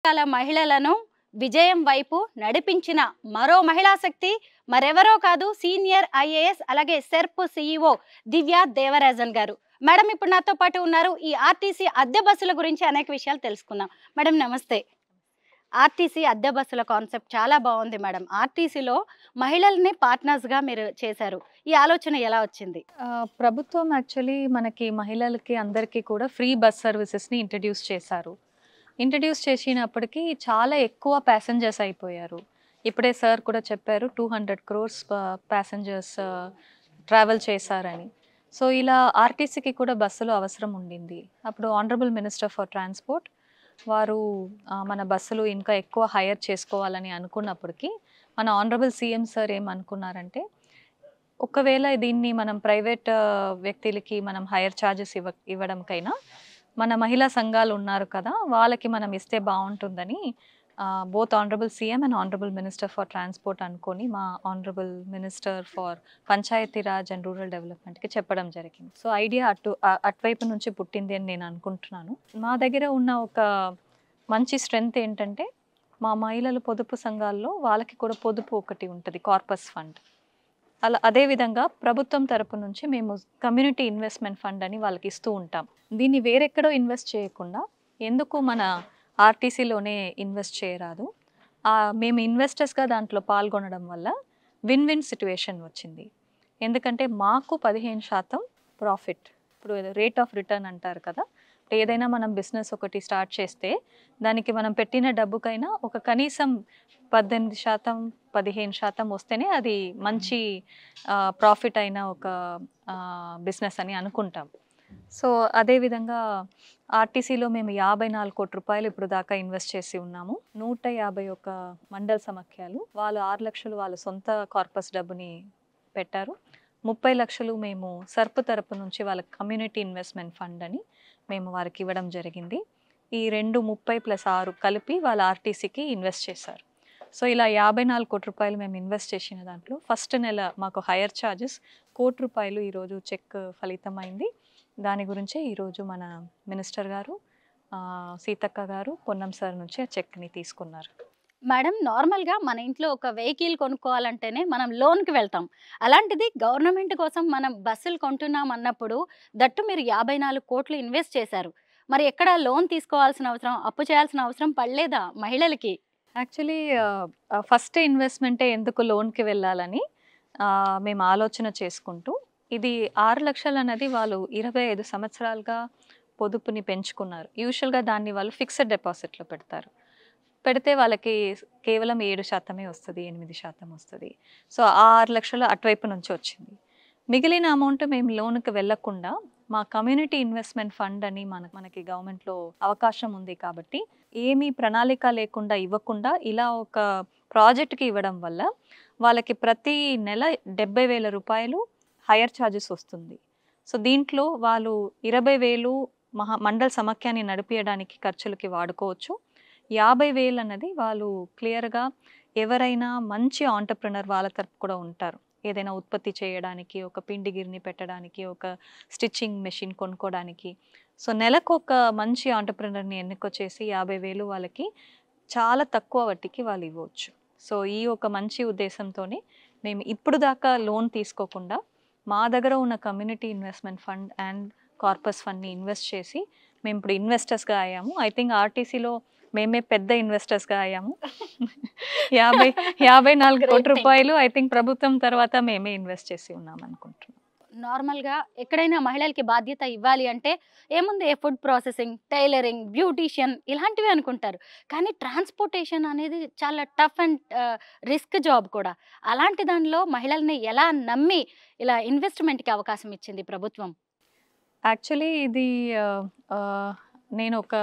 రకాల మహిళలను విజయం వైపు నడిపించిన మరో మహిళా శక్తి మరెవరో కాదు, సీనియర్ ఐఏఎస్ అలాగే సెర్ప్ సిఇఓ దివ్య దేవరాజన్ గారు. మేడం ఇప్పుడు నాతో పాటు ఉన్నారు. ఈ ఆర్టీసీ అద్దె బస్సుల గురించి అనేక విషయాలు తెలుసుకుందాం. మేడం నమస్తే. ఆర్టీసీ అద్దె బస్సుల కాన్సెప్ట్ చాలా బాగుంది మేడం. ఆర్టీసీలో మహిళల్ని పార్ట్నర్స్గా మీరు చేశారు. ఈ ఆలోచన ఎలా వచ్చింది? ప్రభుత్వం యాక్చువల్లీ మనకి మహిళలకి అందరికీ కూడా ఫ్రీ బస్ సర్వీసెస్ని ఇంట్రడ్యూస్ చేశారు. ఇంట్రడ్యూస్ చేసినప్పటికీ చాలా ఎక్కువ ప్యాసింజర్స్ అయిపోయారు. ఇప్పుడే సార్ కూడా చెప్పారు 200 crores ప్యాసింజర్స్ ట్రావెల్ చేశారని. సో ఇలా ఆర్టీసీకి కూడా బస్సులు అవసరం ఉండింది. అప్పుడు ఆనరబుల్ మినిస్టర్ ఫర్ ట్రాన్స్పోర్ట్ వారు మన బస్సులు ఇంకా ఎక్కువ హైర్ చేసుకోవాలని అనుకున్నప్పటికీ మన ఆనరబుల్ సీఎం సార్ ఏమనుకున్నారంటే, ఒకవేళ దీన్ని మనం ప్రైవేట్ వ్యక్తులకి మనం హైయర్ ఛార్జెస్ ఇవ్వడంకైనా మన మహిళా సంఘాలు ఉన్నారు కదా, వాళ్ళకి మనం ఇస్తే బాగుంటుందని both honourable CM and honourable minister for transport అనుకొని మా honourable minister for panchayati raj and rural డెవలప్మెంట్కి చెప్పడం జరిగింది. సో ఐడియా అటువైపు నుంచి పుట్టింది అని నేను అనుకుంటున్నాను. మా దగ్గర ఉన్న ఒక మంచి స్ట్రెంగ్త్ ఏంటంటే, మా మహిళలు పొదుపు సంఘాల్లో వాళ్ళకి కూడా పొదుపు ఒకటి ఉంటుంది, కార్పస్ ఫండ్. అదేవిధంగా ప్రభుత్వం తరపు నుంచి మేము కమ్యూనిటీ ఇన్వెస్ట్మెంట్ ఫండ్ అని వాళ్ళకి ఇస్తూ ఉంటాం. దీన్ని వేరెక్కడో ఇన్వెస్ట్ చేయకుండా ఎందుకు మన ఆర్టీసీలోనే ఇన్వెస్ట్ చేయరాదు? మేము ఇన్వెస్టర్స్గా దాంట్లో పాల్గొనడం వల్ల విన్ విన్ సిట్యుయేషన్ వచ్చింది. ఎందుకంటే మాకు 15% ప్రాఫిట్. ఇప్పుడు రేట్ ఆఫ్ రిటర్న్ అంటారు కదా, ఏదైనా మనం బిజినెస్ ఒకటి స్టార్ట్ చేస్తే దానికి మనం పెట్టిన డబ్బుకైనా ఒక కనీసం 18% 15% వస్తేనే అది మంచి ప్రాఫిట్ అయిన ఒక బిజినెస్ అని అనుకుంటాం. సో అదేవిధంగా ఆర్టీసీలో మేము 54 కోట్ల రూపాయలు ఇప్పుడు దాకా ఇన్వెస్ట్ చేసి ఉన్నాము. 151 మండల సమాఖ్యలు వాళ్ళు 6 లక్షలు వాళ్ళ సొంత కార్పస్ డబ్బుని పెట్టారు. 30 లక్షలు మేము సర్ప్ తరపు నుంచి వాళ్ళ కమ్యూనిటీ ఇన్వెస్ట్మెంట్ ఫండ్ అని మేము వారికి ఇవ్వడం జరిగింది. ఈ 30+6 కలిపి వాళ్ళ ఆర్టీసీకి ఇన్వెస్ట్ చేశారు. సో ఇలా 54 కోట్ల రూపాయలు మేము ఇన్వెస్ట్ చేసిన దాంట్లో ఫస్ట్ నెల మాకు హైయర్ ఛార్జెస్ 1 కోటి రూపాయలు ఈరోజు చెక్ ఫలితమైంది. దాని గురించే ఈరోజు మన మినిస్టర్ గారు సీతక్క గారు పొన్నం సార్ నుంచి ఆ చెక్ని తీసుకున్నారు. మేడం నార్మల్గా మన ఇంట్లో ఒక వెహికల్ కొనుక్కోవాలంటేనే మనం లోన్కి వెళ్తాం. అలాంటిది గవర్నమెంట్ కోసం మనం బస్సులు కొంటున్నాం అన్నప్పుడు దట్టు మీరు 54 కోట్లు ఇన్వెస్ట్ చేశారు. మరి ఎక్కడ లోన్ తీసుకోవాల్సిన అవసరం, అప్పు చేయాల్సిన అవసరం పడలేదా మహిళలకి? యాక్చువల్లీ ఫస్ట్ ఇన్వెస్ట్మెంటే ఎందుకు లోన్కి వెళ్ళాలని మేము ఆలోచన చేసుకుంటూ, ఇది 6 లక్షలు అన్నది వాళ్ళు 25 సంవత్సరాలుగా పొదుపుని పెంచుకున్నారు. యూజువల్గా దాన్ని వాళ్ళు ఫిక్స్డ్ డిపాజిట్లో పెడితే వాళ్ళకి కేవలం 7% వస్తుంది, 8% వస్తుంది. సో 6 లక్షలు అటువైపు నుంచి వచ్చింది. మిగిలిన అమౌంట్ మేము లోన్కి వెళ్ళకుండా మా కమ్యూనిటీ ఇన్వెస్ట్మెంట్ ఫండ్ అని మనకి గవర్నమెంట్లో అవకాశం ఉంది కాబట్టి, ఏమీ ప్రణాళిక లేకుండా ఇవ్వకుండా ఇలా ఒక ప్రాజెక్ట్కి ఇవ్వడం వల్ల వాళ్ళకి ప్రతి నెల 70,000 రూపాయలు హైయర్ ఛార్జెస్ వస్తుంది. సో దీంట్లో వాళ్ళు 20,000 మండల సమాఖ్యాన్ని నడిపించడానికి ఖర్చులకి వాడుకోవచ్చు. 50,000 అన్నది వాళ్ళు క్లియర్గా ఎవరైనా మంచి ఆంటర్ప్రినర్ వాళ్ళ తరపు కూడా ఉంటారు, ఏదైనా ఉత్పత్తి చేయడానికి, ఒక పిండి గిర్ని పెట్టడానికి, ఒక స్టిచ్చింగ్ మెషిన్ కొనుక్కోవడానికి. సో నెలకు ఒక మంచి ఆంటర్ప్రినర్ని ఎన్నుకొచ్చేసి 50,000 వాళ్ళకి చాలా తక్కువ వడ్డీకి వాళ్ళు ఇవ్వచ్చు. సో ఈ ఒక మంచి ఉద్దేశంతోనే మేము ఇప్పుడు దాకా లోన్ తీసుకోకుండా మా దగ్గర ఉన్న community investment fund and corpus ఫండ్ని ఇన్వెస్ట్ చేసి మేము ఇప్పుడు ఇన్వెస్టర్స్గా అయ్యాము. ఐ థింక్ ఆర్టీసీలో మేమే పెద్ద ఇన్వెస్టర్స్గా అయ్యాము. 54 కోట్ల రూపాయలు ఐ థింక్ ప్రభుత్వం తర్వాత మేమే ఇన్వెస్ట్ చేసి ఉన్నాం అనుకుంటున్నాం. నార్మల్గా ఎక్కడైనా మహిళలకి బాధ్యత ఇవ్వాలి అంటే ఏముంది, ఫుడ్ ప్రాసెసింగ్, టైలరింగ్, బ్యూటీషియన్ ఇలాంటివి అనుకుంటారు. కానీ ట్రాన్స్పోర్టేషన్ అనేది చాలా టఫ్ అండ్ రిస్క్ జాబ్ కూడా. అలాంటి దానిలో మహిళల్ని ఎలా నమ్మి ఇలా ఇన్వెస్ట్మెంట్కి అవకాశం ఇచ్చింది ప్రభుత్వం? యాక్చువల్లీ ఇది నేను ఒక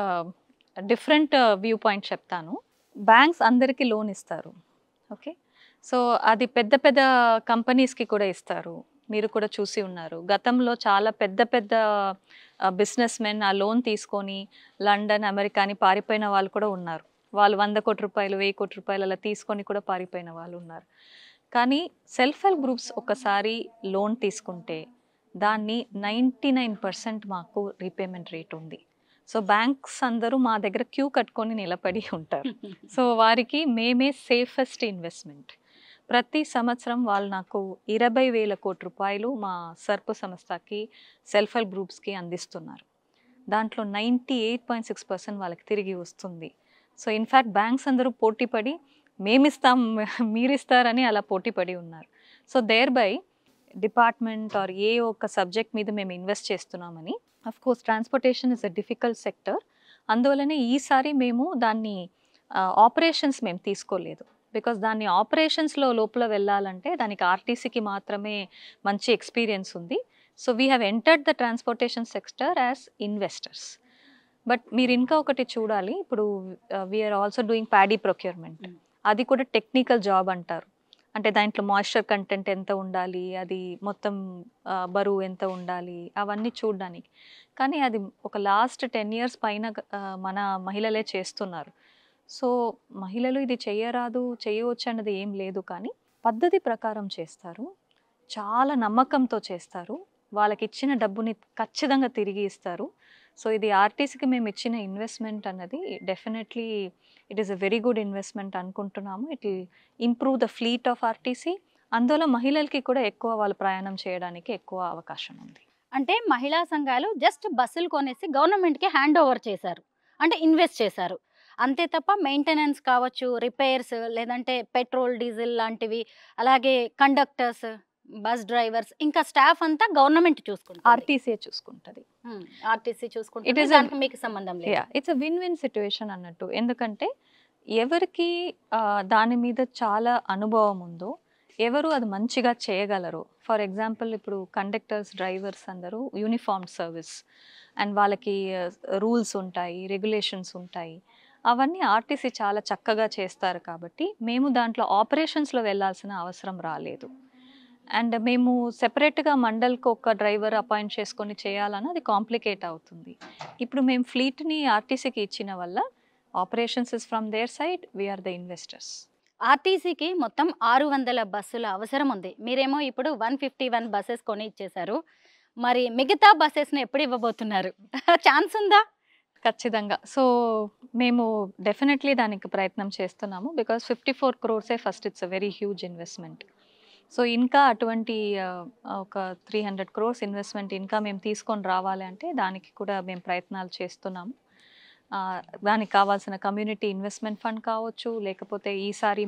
డిఫరెంట్ వ్యూ పాయింట్ చెప్తాను. బ్యాంక్స్ అందరికీ లోన్ ఇస్తారు, ఓకే. సో అది పెద్ద పెద్ద కంపెనీస్కి కూడా ఇస్తారు. మీరు కూడా చూసి ఉన్నారు, గతంలో చాలా పెద్ద పెద్ద బిజినెస్ మెన్ ఆ లోన్ తీసుకొని లండన్, అమెరికా అని పారిపోయిన వాళ్ళు కూడా ఉన్నారు. వాళ్ళు 100 కోట్ల రూపాయలు 1000 కోట్ల రూపాయలు అలా తీసుకొని కూడా పారిపోయిన వాళ్ళు ఉన్నారు. కానీ సెల్ఫ్ హెల్ప్ గ్రూప్స్ ఒకసారి లోన్ తీసుకుంటే దాన్ని 99% మాకు రీపేమెంట్ రేట్ ఉంది. సో బ్యాంక్స్ అందరూ మా దగ్గర క్యూ కట్టుకొని నిలబడి ఉంటారు. సో వారికి మేమే సేఫెస్ట్ ఇన్వెస్ట్మెంట్. ప్రతి సంవత్సరం వాళ్ళు నాకు 20,000 కోట్ల రూపాయలు మా సర్పు సంస్థకి సెల్ఫ్ హెల్ప్ గ్రూప్స్కి అందిస్తున్నారు. దాంట్లో 98.6% వాళ్ళకి తిరిగి వస్తుంది. సో ఇన్ఫ్యాక్ట్ బ్యాంక్స్ అందరూ పోటీపడి మేమిస్తాం మీరిస్తారని అలా పోటీపడి ఉన్నారు. So there by department are ఏ ఒక్క సబ్జెక్ట్ మీద మేము ఇన్వెస్ట్ చేస్తున్నామని. Of course transportation is a difficult sector. అందువల్లనే ఈసారి మేము దాన్ని ఆపరేషన్స్ మేము తీసుకోలేదు. బికాస్ దాన్ని ఆపరేషన్స్లో లోపల వెళ్ళాలంటే దానికి ఆర్టీసీకి మాత్రమే మంచి ఎక్స్పీరియన్స్ ఉంది. So we have entered the transportation sector as investors. But మీరు ఇంకా ఒకటి చూడాలి, ఇప్పుడు we're also doing paddy procurement. అది కూడా టెక్నికల్ జాబ్ అంటారు. అంటే దాంట్లో మాయిశ్చర్ కంటెంట్ ఎంత ఉండాలి, అది మొత్తం బరువు ఎంత ఉండాలి, అవన్నీ చూడడానికి. కానీ అది ఒక లాస్ట్ 10 years పైన మన మహిళలే చేస్తున్నారు. సో మహిళలు ఇది చేయరాదు చేయవచ్చు అన్నది ఏం లేదు, కానీ పద్ధతి ప్రకారం చేస్తారు, చాలా నమ్మకంతో చేస్తారు, వాళ్ళకి ఇచ్చిన డబ్బుని ఖచ్చితంగా తిరిగి ఇస్తారు. సో ఇది ఆర్టీసీకి మేము ఇచ్చిన ఇన్వెస్ట్మెంట్ అన్నది definitely it is a very good investment అనుకుంటున్నాము. It will improve the fleet of RTC. అందువల్ల మహిళలకి కూడా ఎక్కువ వాళ్ళు ప్రయాణం చేయడానికి ఎక్కువ అవకాశం ఉంది. అంటే మహిళా సంఘాలు జస్ట్ బస్సులు కొనేసి గవర్నమెంట్కి హ్యాండ్ ఓవర్ చేశారు, అంటే ఇన్వెస్ట్ చేశారు అంతే తప్ప మెయింటెనెన్స్ కావచ్చు, రిపేర్స్, లేదంటే పెట్రోల్ డీజిల్ లాంటివి, అలాగే కండక్టర్స్, బస్ డ్రైవర్స్, ఇంకా స్టాఫ్ అంతా గవర్నమెంట్ చూసుకుంటుంది, ఆర్టీసీ చూసుకుంటుంది. ఆర్టీసీ చూసుకుంటుంది, దానికి మీకు సంబంధం లేదు. It's a win win situation అన్నట్టు. ఎందుకంటే ఎవరికి దాని మీద చాలా అనుభవం ఉందో, ఎవరు అది మంచిగా చేయగలరు. ఫర్ ఎగ్జాంపుల్ ఇప్పుడు కండక్టర్స్, డ్రైవర్స్ అందరూ యూనిఫామ్ సర్వీస్ అండ్ వాళ్ళకి రూల్స్ ఉంటాయి, రెగ్యులేషన్స్ ఉంటాయి, అవన్నీ ఆర్టీసీ చాలా చక్కగా చేస్తారు. కాబట్టి మేము దాంట్లో ఆపరేషన్స్లో వెళ్ళాల్సిన అవసరం రాలేదు. అండ్ మేము సెపరేట్గా మండల్కి ఒక డ్రైవర్ అపాయింట్ చేసుకొని చేయాలన్నా అది కాంప్లికేట్ అవుతుంది. ఇప్పుడు మేము ఫ్లీట్ని ఆర్టీసీకి ఇచ్చిన వల్ల operations is from their side, we're the investors. ఆర్టీసీకి మొత్తం 600 బస్సుల అవసరం ఉంది. మీరేమో ఇప్పుడు 151 బస్సెస్ కొని ఇచ్చేశారు. మరి మిగతా బస్సెస్ని ఎప్పుడు ఇవ్వబోతున్నారు? ఛాన్స్ ఉందా? ఖచ్చితంగా. సో మేము డెఫినెట్లీ దానికి ప్రయత్నం చేస్తున్నాము. Because 54 crores first, it's a very huge investment. So ఇంకా అటువంటి ఒక 300 crores ఇన్వెస్ట్మెంట్ ఇంకా మేము తీసుకొని రావాలి అంటే దానికి కూడా మేము ప్రయత్నాలు చేస్తున్నాము. దానికి కావాల్సిన కమ్యూనిటీ ఇన్వెస్ట్మెంట్ ఫండ్ కావచ్చు, లేకపోతే ఈసారి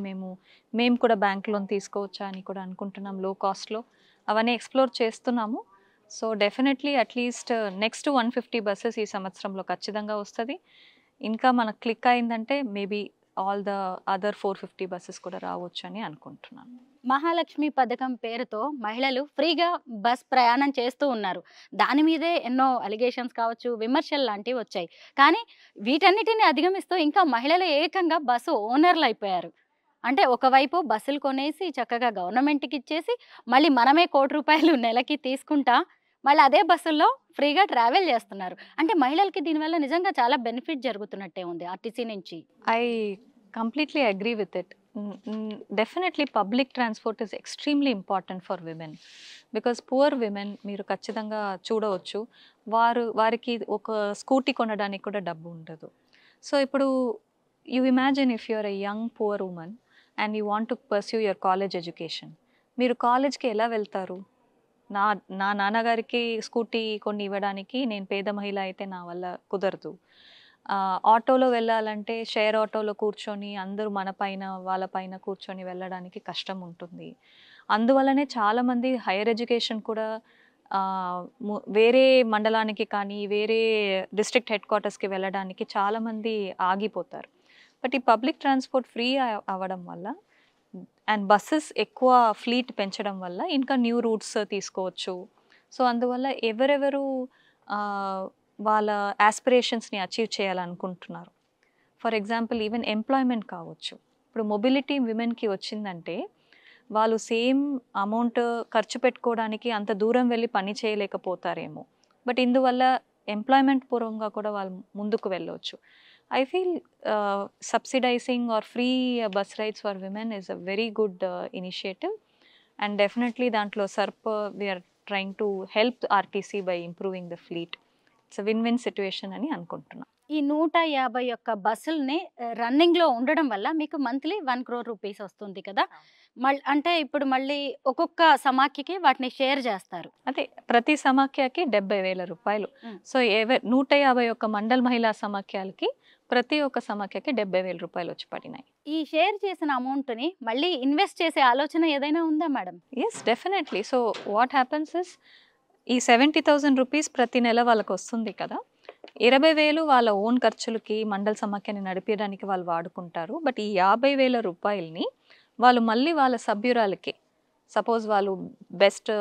మేము కూడా బ్యాంక్ లోన్ తీసుకోవచ్చా అని కూడా అనుకుంటున్నాం, లో కాస్ట్లో. అవన్నీ ఎక్స్ప్లోర్ చేస్తున్నాము. So definitely at least next 150 buses ఈ సంవత్సరంలో ఖచ్చితంగా వస్తుంది. ఇంకా మనకు క్లిక్ అయిందంటే maybe all the other 450 buses కూడా రావచ్చు అని అనుకుంటున్నాను. మహాలక్ష్మి పథకం పేరుతో మహిళలు ఫ్రీగా బస్ ప్రయాణం చేస్తూ ఉన్నారు. దాని మీదే ఎన్నో అలిగేషన్స్ కావచ్చు, విమర్శలు లాంటివి వచ్చాయి. కానీ వీటన్నిటిని అధిగమిస్తూ ఇంకా మహిళలు ఏకంగా బస్సు ఓనర్లు అయిపోయారు. అంటే ఒకవైపు బస్సులు కొనేసి చక్కగా గవర్నమెంట్కి ఇచ్చేసి మళ్ళీ మనమే ₹1,00,00,000 నెలకి తీసుకుంటా మళ్ళీ అదే బస్సుల్లో ఫ్రీగా ట్రావెల్ చేస్తున్నారు. అంటే మహిళలకి దీనివల్ల నిజంగా చాలా బెనిఫిట్ జరుగుతున్నట్టే ఉంది ఆర్టీసీ నుంచి. I completely agree with it. Definitely public transport is extremely important for women. Because poor women మీరు ఖచ్చితంగా చూడవచ్చు, వారికి ఒక స్కూటీ కొనడానికి కూడా డబ్బు ఉండదు. సో ఇప్పుడు you imagine if you're a young poor woman and you want to pursue your college education, మీరు కాలేజ్కి ఎలా వెళ్తారు? నా నాన్నగారికి స్కూటీ కొన్ని ఇవ్వడానికి నేను పేద మహిళ అయితే నా వల్ల కుదరదు. ఆటోలో వెళ్ళాలంటే షేర్ ఆటోలో కూర్చొని అందరూ మన పైన వాళ్ళ పైన కూర్చొని వెళ్ళడానికి కష్టం ఉంటుంది. అందువల్లనే చాలామంది హైయర్ ఎడ్యుకేషన్ కూడా వేరే మండలానికి కానీ వేరే డిస్ట్రిక్ట్ హెడ్ క్వార్టర్స్కి వెళ్ళడానికి చాలామంది ఆగిపోతారు. బట్ ఈ పబ్లిక్ ట్రాన్స్పోర్ట్ ఫ్రీ అవ్వడం వల్ల అండ్ బస్సెస్ ఎక్కువ ఫ్లీట్ పెంచడం వల్ల ఇంకా న్యూ రూట్స్ తీసుకోవచ్చు. సో అందువల్ల ఎవరెవరు వాళ్ళ ఆస్పిరేషన్స్ని అచీవ్ చేయాలనుకుంటున్నారు, ఫర్ ఎగ్జాంపుల్ ఈవెన్ ఎంప్లాయ్మెంట్ కావచ్చు. ఇప్పుడు మొబిలిటీ విమెన్కి వచ్చిందంటే వాళ్ళు సేమ్ అమౌంట్ ఖర్చు పెట్టుకోవడానికి అంత దూరం వెళ్ళి పని చేయలేకపోతారేమో, బట్ ఇందువల్ల ఎంప్లాయ్మెంట్ పూర్వంగా కూడా వాళ్ళు ముందుకు వెళ్ళవచ్చు. I feel subsidizing or free bus rides for women is a very good initiative, and definitely dantlo SERP we are trying to help RTC by improving the fleet. It's win win situation అని అనుకుంటున్నాను. ఈ 150 యొక్క బస్సుల్ని రన్నింగ్‌లో ఉండడం వల్ల మీకు monthly 1 crore rupees వస్తుంది కదా! అంటే ఇప్పుడు మళ్ళీ ఒక్కొక్క సమాఖ్యకి వాటిని షేర్ చేస్తారు. అదే ప్రతి సమాఖ్యకి 70,000 రూపాయలు. హ్మ్. సో 151 మండల్ మహిళా సమాఖ్యలకి ప్రతి ఒక్క సమాఖ్యకి 70,000 రూపాయలు వచ్చి పడినాయి. ఈ షేర్ చేసిన అమౌంట్‌ని మళ్ళీ ఇన్వెస్ట్ చేసే ఆలోచన ఏదైనా ఉందా madam? Yes, definitely. So what happens is ఈ 70,000 రూపీస్ ప్రతి నెల వాళ్ళకి వస్తుంది కదా, 20,000 వాళ్ళ ఓన్ ఖర్చులకి మండల్ సమాఖ్యని నడిపించడానికి వాళ్ళు వాడుకుంటారు. బట్ ఈ 50,000 రూపాయలని వాళ్ళు మళ్ళీ వాళ్ళ సభ్యురాలకి, సపోజ్ వాళ్ళు బెస్ట్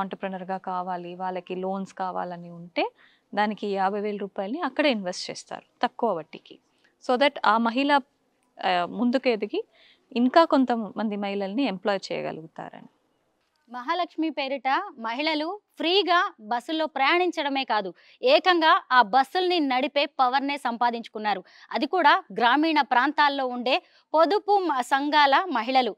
ఆంటర్ప్రినర్గా కావాలి, వాళ్ళకి లోన్స్ కావాలని ఉంటే దానికి 50,000 రూపాయలని అక్కడే ఇన్వెస్ట్ చేస్తారు తక్కువ వడ్డీకి. సో దట్ ఆ మహిళ ముందుకు ఎదిగి ఇంకా కొంతమంది మహిళల్ని ఎంప్లాయ్ చేయగలుగుతారని. మహాలక్ష్మి పేరిట మహిళలు ఫ్రీగా బస్సుల్లో ప్రయాణించడమే కాదు, ఏకంగా ఆ బస్సుల్ని నడిపే పవర్నే సంపాదించుకున్నారు. అది కూడా గ్రామీణ ప్రాంతాల్లో ఉండే పొదుపు సంఘాల మహిళలు.